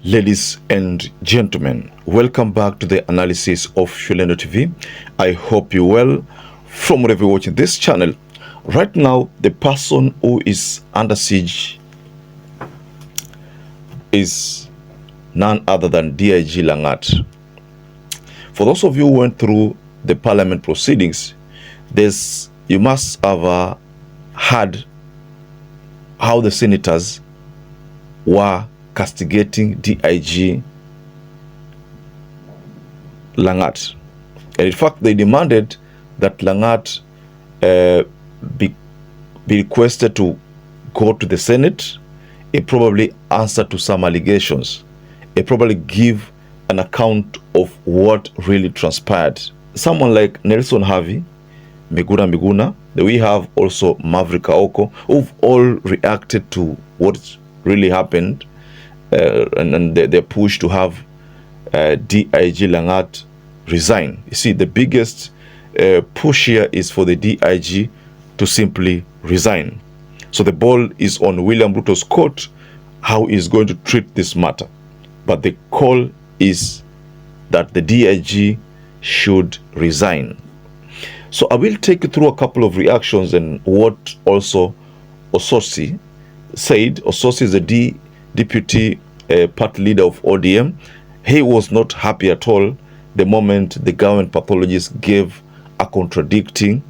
Ladies and gentlemen, welcome back to the analysis of YOLENO TV. I hope you're well from wherever you're watching this channel. Right now, the person who is under siege is none other than DIG LANGAT. For those of you who went through the parliament proceedings, you must have heard how the senators were castigating DIG LANGAT. And in fact, they demanded that LANGAT be requested to go to the Senate and probably answer to some allegations and probably give an account of what really transpired. Someone like Nelson Harvey, Miguna, we have also Maverick Aoko, who've all reacted to what really happened. And their push to have DIG LANGAT resign. You see, the biggest push here is for the DIG to simply resign. So the ball is on William Ruto's court, how he's going to treat this matter. But the call is that the DIG should resign. So I will take you through a couple of reactions and what also Ososi said. Ososi is the deputy party leader of ODM. He was not happy at all the moment the government pathologist gave a contradicting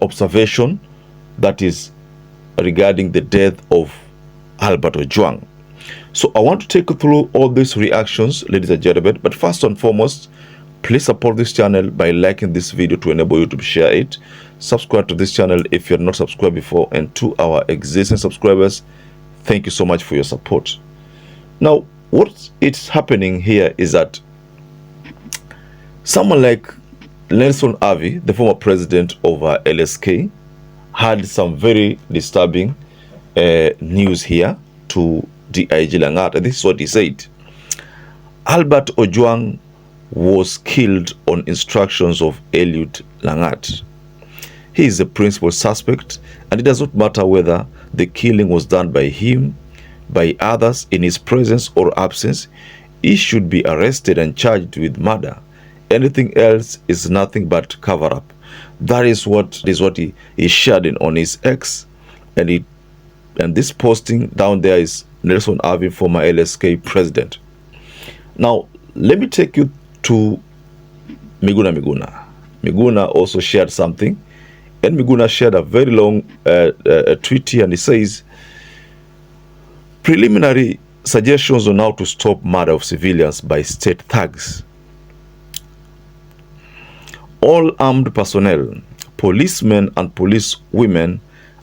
observation, that is regarding the death of Albert OJUANG. So I want to take you through all these reactions, ladies and gentlemen. But first and foremost, please support this channel by liking this video to enable you to share it. Subscribe to this channel if you're not subscribed before, and to our existing subscribers, thank you so much for your support. Now, what is happening here is that someone like Nelson Harvey, the former president of LSK, had some very disturbing news here to DIG LANGAT. And this is what he said. Albert OJUANG was killed on instructions of Eliud LANGAT. He is the principal suspect, and it does not matter whether the killing was done by him, by others, in his presence or absence. He should be arrested and charged with murder. Anything else is nothing but cover-up. That is what he shared on his X, and this posting down there is Nelson Harvey, former LSK president. Now, let me take you to Miguna. Miguna also shared something. And Miguna shared a very long tweet here, and he says, preliminary suggestions on how to stop murder of civilians by state thugs. All armed personnel, policemen and police women,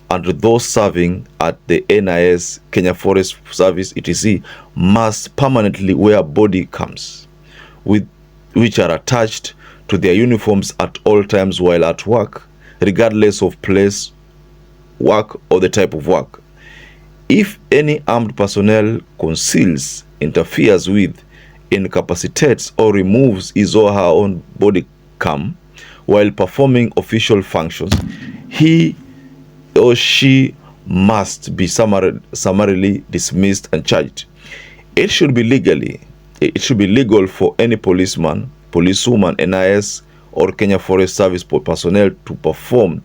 and those serving at the NIS, Kenya Forest Service, etc., must permanently wear body cams, which are attached to their uniforms at all times while at work, regardless of place, work, or the type of work. If any armed personnel conceals, interferes with, incapacitates, or removes his or her own body cam while performing official functions, he or she must be summarily dismissed and charged. It should be legal for any policeman, policewoman, NIS, or Kenya Forest Service personnel to perform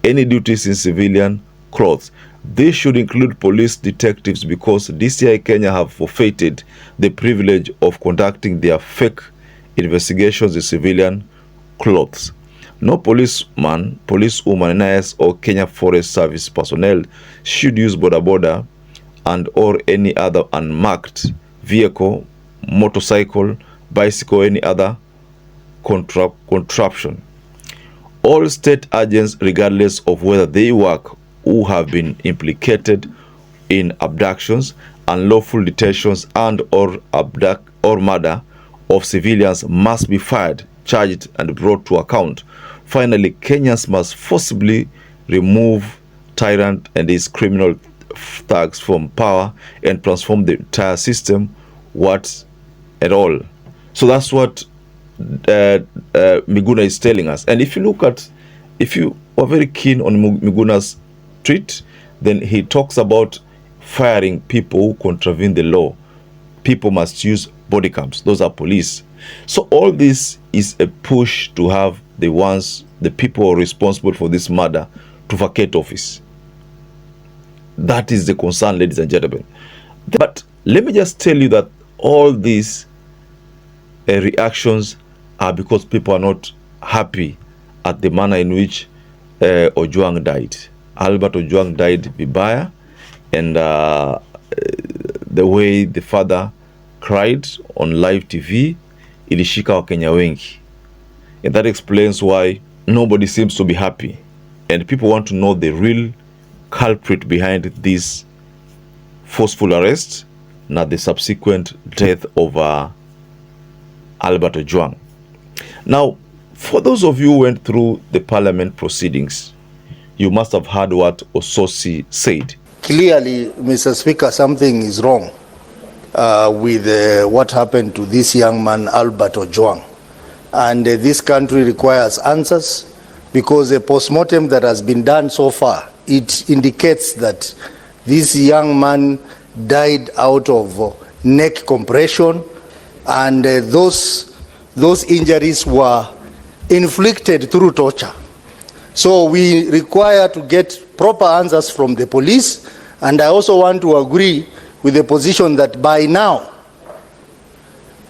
any duties in civilian clothes. This should include police detectives, because DCI Kenya have forfeited the privilege of conducting their fake investigations in civilian clothes. No policeman, policewoman, NIS, or Kenya Forest Service personnel should use boda and or any other unmarked vehicle, motorcycle, bicycle, or any other contraption. All state agents, regardless of whether they work, who have been implicated in abductions, unlawful detentions, and or murder of civilians, must be fired, charged, and brought to account. Finally, Kenyans must forcibly remove tyrant and his criminal thugs from power and transform the entire system, what at all. So that's what Miguna is telling us. And if you are very keen on Miguna's tweet, then he talks about firing people who contravene the law. people must use body cams. Those are police. So all this is a push to have the people who are responsible for this murder to vacate office. That is the concern, ladies and gentlemen. But let me just tell you that all these reactions are because people are not happy at the manner in which OJUANG died. Albert OJUANG died vibaya, and the way the father cried on live TV ilishika Wakenya wengi, and that explains why nobody seems to be happy, and people want to know the real culprit behind this forceful arrest, not the subsequent death of Albert OJUANG. Now, for those of you who went through the parliament proceedings, you must have heard what Ososi said. Clearly, Mr. Speaker, something is wrong with what happened to this young man, Albert OJUANG. And this country requires answers, because the postmortem that has been done so far, it indicates that this young man died out of neck compression, and those injuries were inflicted through torture. So we require to get proper answers from the police, and I also want to agree with the position that by now,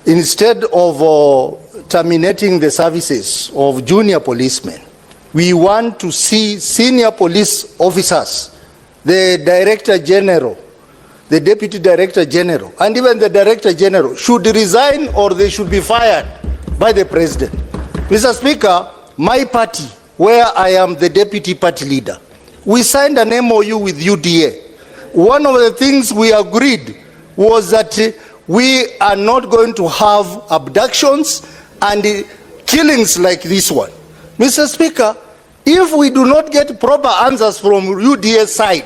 instead of terminating the services of junior policemen, we want to see senior police officers, the Director General, the Deputy Director General, and even the Director General should resign, or they should be fired by the President. Mr. Speaker, my party, where I am the Deputy Party Leader, we signed an MOU with UDA. One of the things we agreed was that we are not going to have abductions and killings like this one. Mr. Speaker, if we do not get proper answers from UDA side,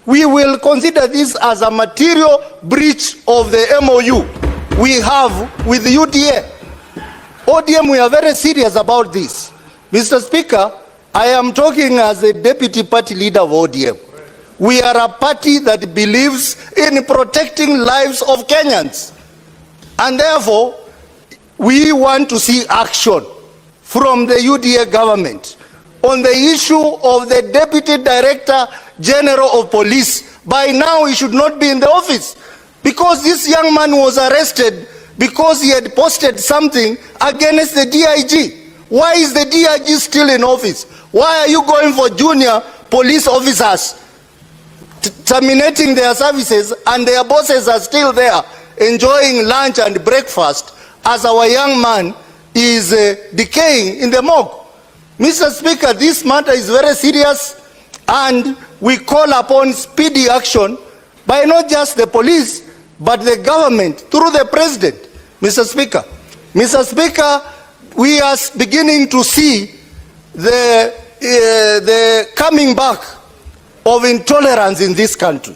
we will consider this as a material breach of the MOU we have with the UDA. ODM, we are very serious about this. Mr. Speaker, I am talking as a Deputy Party Leader of ODM. We are a party that believes in protecting lives of Kenyans. And therefore, we want to see action from the UDA government on the issue of the Deputy Director General of Police. By now, he should not be in the office, because this young man was arrested because he had posted something against the DIG. Why is the DIG still in office? Why are you going for junior police officers, terminating their services, and their bosses are still there enjoying lunch and breakfast as our young man is decaying in the morgue? Mr. Speaker, this matter is very serious, and we call upon speedy action by not just the police, but the government through the President. Mr. Speaker, we are beginning to see the coming back of intolerance in this country.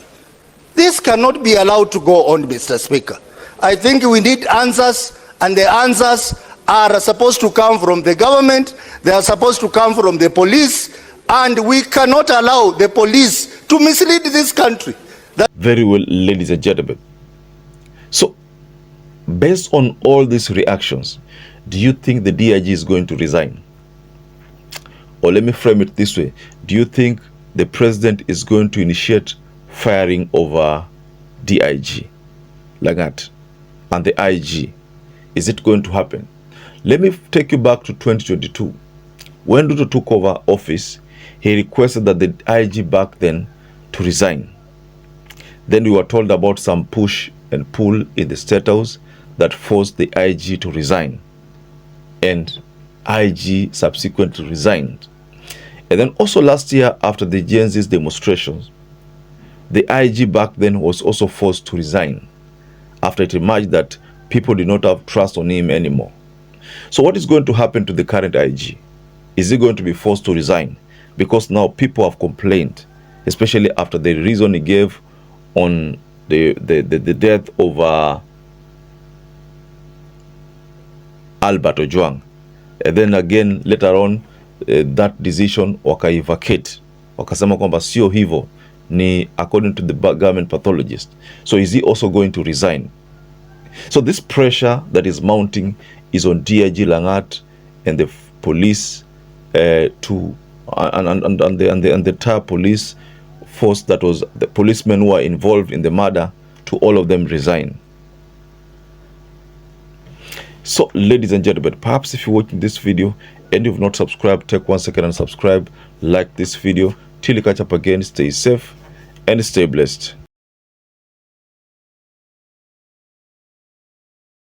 This cannot be allowed to go on, Mr. Speaker. I think we need answers, and the answers are supposed to come from the government, they are supposed to come from the police, and we cannot allow the police to mislead this country. Very well, ladies and gentlemen. So, based on all these reactions, do you think the DIG is going to resign? Or let me frame it this way. Do you think the President is going to initiate firing over DIG, LANGAT, and the IG? Is it going to happen? Let me take you back to 2022. When Ruto took over office, he requested that the IG back then to resign. Then we were told about some push and pull in the State House that forced the IG to resign. And IG subsequently resigned. And then also last year, after the Gen Z's demonstrations, the IG back then was also forced to resign after it emerged that people did not have trust on him anymore. So what is going to happen to the current IG? Is he going to be forced to resign? Because now people have complained, especially after the reason he gave on the death of Albert OJUANG. And then again later on that decision wakaivacate, wakasema kwamba sio hivyo, ni according to the government pathologist. So is he also going to resign? So this pressure that is mounting is on DIG Langat and the police and the entire police force, that was the policemen who are involved in the murder, to all of them resign. So ladies and gentlemen, perhaps if you're watching this video and you've not subscribed, take 1 second and subscribe, like this video. Till you catch up again, stay safe and stay blessed.